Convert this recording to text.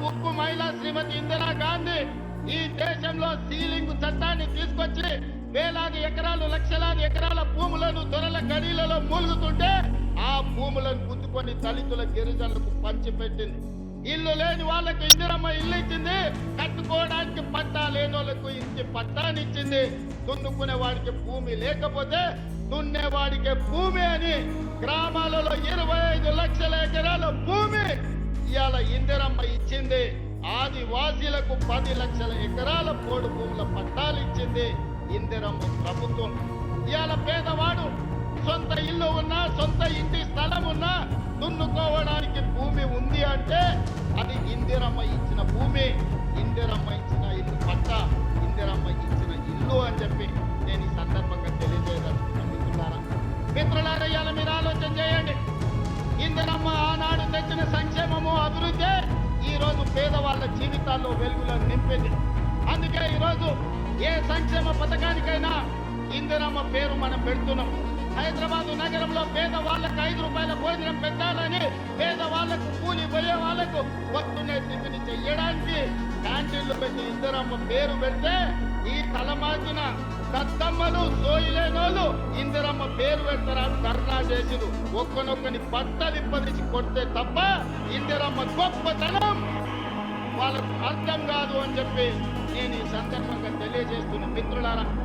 ఉక్కు మహిళ శ్రీమతి ఇందిరా గాంధీ ఈ దేశంలో సీలింగ్ చట్టాన్ని తీసుకొచ్చి వేలాది ఎకరాలు లక్షలాది ఎకరాల భూములను దొరల గడిలలో మూలుగుతుంటే ఆ భూములను గుద్దుకొని దళితుల గిరిజనులకు పంచిపెట్టింది. ఇల్లు లేని వాళ్ళకు ఇందిరమ్మ ఇల్లు ఇచ్చింది, కట్టుకోవడానికి పట్టా లేని వాళ్ళకు ఇంటి పట్టానిచ్చింది. దున్నుకునే వాడికి భూమి లేకపోతే దున్నేవాడికి భూమి అని గ్రామాలలో 25 లక్షల ఎకరాల భూమి ఇవాళ ఇందిరమ్మ ఇచ్చింది. ఆదివాసీలకు 10 లక్షల ఎకరాల పోడు భూముల పట్టాలు ఇచ్చింది ఇందిరమ్మ ప్రభుత్వం. ఇవాళ పేదవాడు సొంత ఇల్లు ఉన్నా, సొంత ఇంటి స్థలం ఉన్నా, దున్నుకోవడానికి భూమి ఉంది అంటే అది ఇందిరమ్మ ఇచ్చిన భూమి, ఇందిరమ్మ ఇచ్చిన ఇల్లు పట్ట, ఇందిరమ్మ ఇచ్చిన ఇల్లు అని చెప్పి నేను ఈ సందర్భంగా తెలియజేయదలుచుకున్నాను. మిత్రులారా, ఇవాళ మీరు ఆలోచన చేయండి. ఇందిరమ్మ ఆనాడు తెచ్చిన సంక్షేమము అభివృద్ధి ఈ రోజు పేదవాళ్ళ జీవితాల్లో వెలుగులను నింపింది. అందుకే ఈరోజు ఏ సంక్షేమ పథకానికైనా ఇందిరమ్మ పేరు మనం పెడుతున్నాం. హైదరాబాద్ నగరంలో పేదవాళ్లకు 5 రూపాయల భోజనం పెట్టాలని, పేదవాళ్లకు కూలి పోయే వాళ్లకు పొద్దున్నే టిఫిన్ చెయ్యడానికి క్యాంటీన్లు పెట్టి ఇందిరమ్మ పేరు పెడితే ఈ తలమాసిన దత్తమ్మలు సోయిలేనోళ్ళు ఇందిరమ్మ పేరు పెడతారని ధర్నా చేసిరు. ఒక్కనొక్కని బట్టలిప్పదీసి కొడితే తప్ప ఇందిరమ్మ గొప్పతనం వాళ్ళకు అర్థం కాదు అని చెప్పి నేను ఈ సందర్భంగా తెలియజేస్తున్న మిత్రులారా.